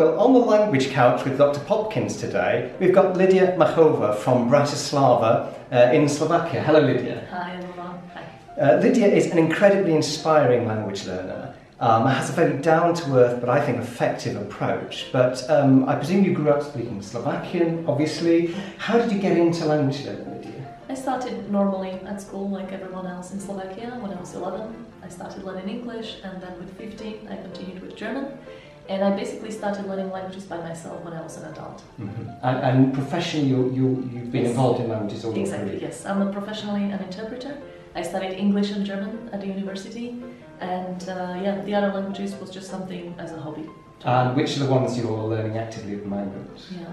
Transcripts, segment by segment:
well, on the language couch with Dr. Popkins today, we've got Lýdia Machová from Bratislava in Slovakia. Hello, Lýdia. Hi, everyone. Hi. Lýdia is an incredibly inspiring language learner. Has a very down-to-earth, but I think effective approach. But I presume you grew up speaking Slovakian, obviously. How did you get into language learning, Lýdia? I started normally at school like everyone else in Slovakia. When I was 11, I started learning English, and then with 15 I continued with German. And I basically started learning languages by myself when I was an adult. Mm-hmm. And professionally, you've been involved in languages all your career? Exactly, yes. I'm professionally an interpreter. I studied English and German at the university, and the other languages was just something as a hobby. And which are the ones you're learning actively at the moment? Yeah,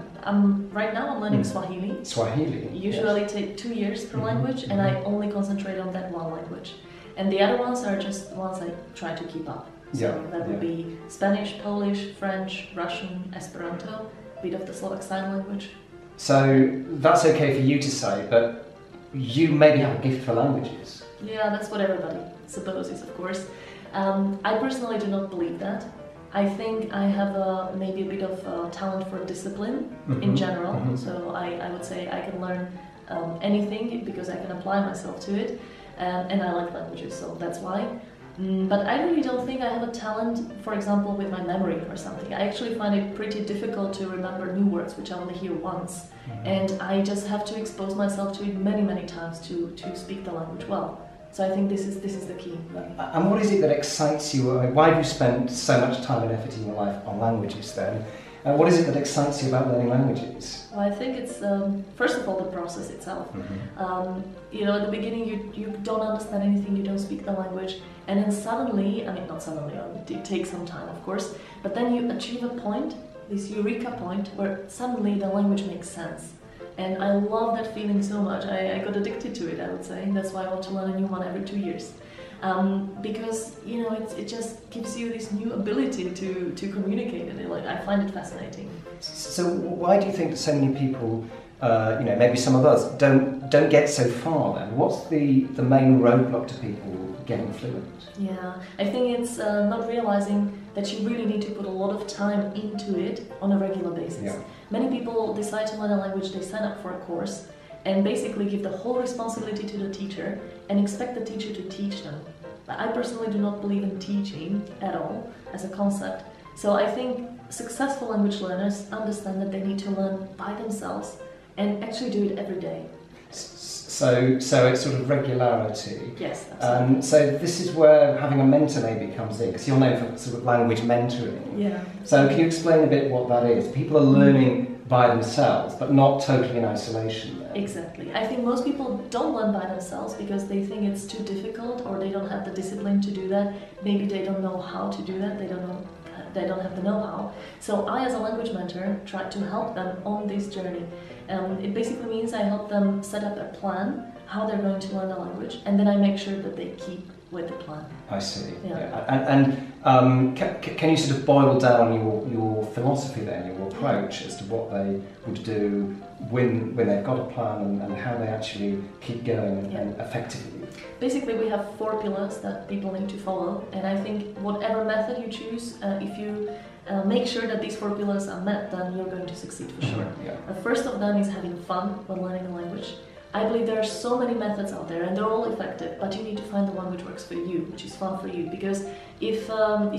right now I'm learning Swahili. Swahili? Usually take 2 years per language, and I only concentrate on that one language. And the other ones are just ones I try to keep up. So that would be Spanish, Polish, French, Russian, Esperanto, a bit of the Slovak sign language. So that's okay for you to say, but you maybe have a gift for languages. Yeah, that's what everybody supposes, of course. I personally do not believe that. I think I have maybe a bit of talent for discipline in general. So I would say I can learn anything because I can apply myself to it, and I like languages, so that's why. But I really don't think I have a talent, for example, with my memory or something. I actually find it pretty difficult to remember new words which I only hear once, and I just have to expose myself to it many, many times to speak the language well. So I think this is the key. And what is it that excites you? Why have you spent so much time and effort in your life on languages then? What is it that excites you about learning languages? Well, I think it's, first of all, the process itself. You know, at the beginning you don't understand anything, you don't speak the language, and then suddenly, I mean not suddenly, it takes some time of course, but then you achieve a point, this eureka point, where suddenly the language makes sense. And I love that feeling so much. I got addicted to it, I would say. That's why I want to learn a new one every 2 years. Because, you know, it just gives you this new ability to communicate, and I find it fascinating. So why do you think that so many people, you know, maybe some of us, don't get so far then? What's the main roadblock to people getting fluent? Yeah, I think it's not realizing that you really need to put a lot of time into it on a regular basis. Yeah. Many people decide to learn a language, they sign up for a course and basically give the whole responsibility to the teacher and expect the teacher to teach them. I personally do not believe in teaching at all as a concept. So I think successful language learners understand that they need to learn by themselves and actually do it every day. So it's sort of regularity. Yes, absolutely. So this is where having a mentor maybe comes in, because you're known for sort of language mentoring. Yeah. So can you explain a bit what that is? People are learning by themselves, but not totally in isolation then. Exactly. I think most people don't learn by themselves because they think it's too difficult, or they don't have the discipline to do that. Maybe they don't know how to do that. They don't have the know-how. So I, as a language mentor, try to help them on this journey. It basically means I help them set up a plan, how they're going to learn the language, and then I make sure that they keep with the plan. I see. Yeah. And can you sort of boil down your philosophy then, your approach as to what they would do when they've got a plan and how they actually keep going and effectively? Basically, we have 4 pillars that people need to follow, and I think whatever method you choose, if you make sure that these 4 pillars are met, then you're going to succeed for sure. Yeah. The first of them is having fun when learning a language. I believe there are so many methods out there and they're all effective, but you need to find the one which works for you, which is fun for you. Because if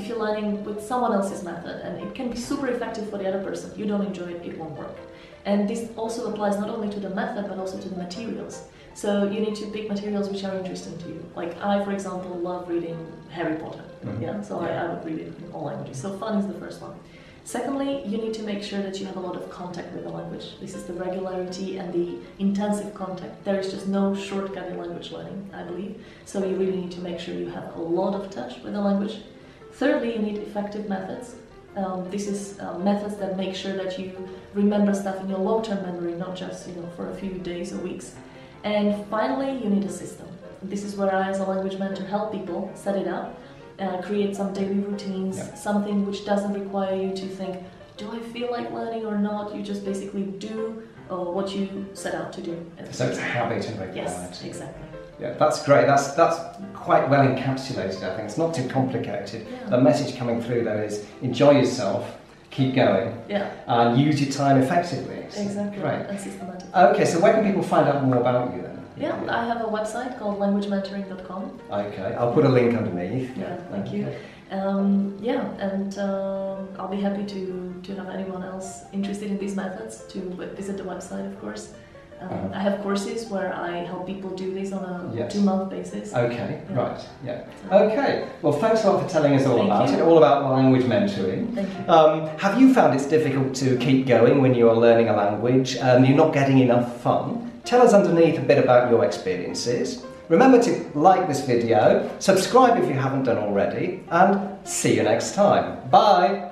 you're learning with someone else's method and it can be super effective for the other person, you don't enjoy it, it won't work. And this also applies not only to the method but also to the materials. So you need to pick materials which are interesting to you. Like I, for example, love reading Harry Potter. I would read it in all languages. So fun is the first one. Secondly, you need to make sure that you have a lot of contact with the language. This is the regularity and the intensive contact. There is just no shortcut in language learning, I believe. So you really need to make sure you have a lot of touch with the language. Thirdly, you need effective methods. This is methods that make sure that you remember stuff in your long-term memory, not just for a few days or weeks. And finally, you need a system. This is where I, as a language mentor, help people set it up. Create some daily routines, something which doesn't require you to think, do I feel like learning or not? You just basically do what you set out to do. So it's a habit and regularity. Yes, exactly. Yeah, that's great. That's quite well encapsulated, I think. It's not too complicated. Yeah. The message coming through, though, is enjoy yourself, keep going. Yeah. And use your time effectively. So, Exactly. great. And systematically. Okay, so where can people find out more about you then? Yeah, I have a website called languagementoring.com. Okay, I'll put a link underneath. Yeah, thank you. Okay. I'll be happy to have anyone else interested in these methods to visit the website, of course. I have courses where I help people do this on a 2-month basis. Okay, Yeah. right, yeah. Okay, well thanks a lot for telling us all about it, all about language mentoring. Thank you. Have you found it's difficult to keep going when you're learning a language? You're not getting enough fun? Tell us underneath a bit about your experiences. Remember to like this video, subscribe if you haven't done already, and see you next time. Bye!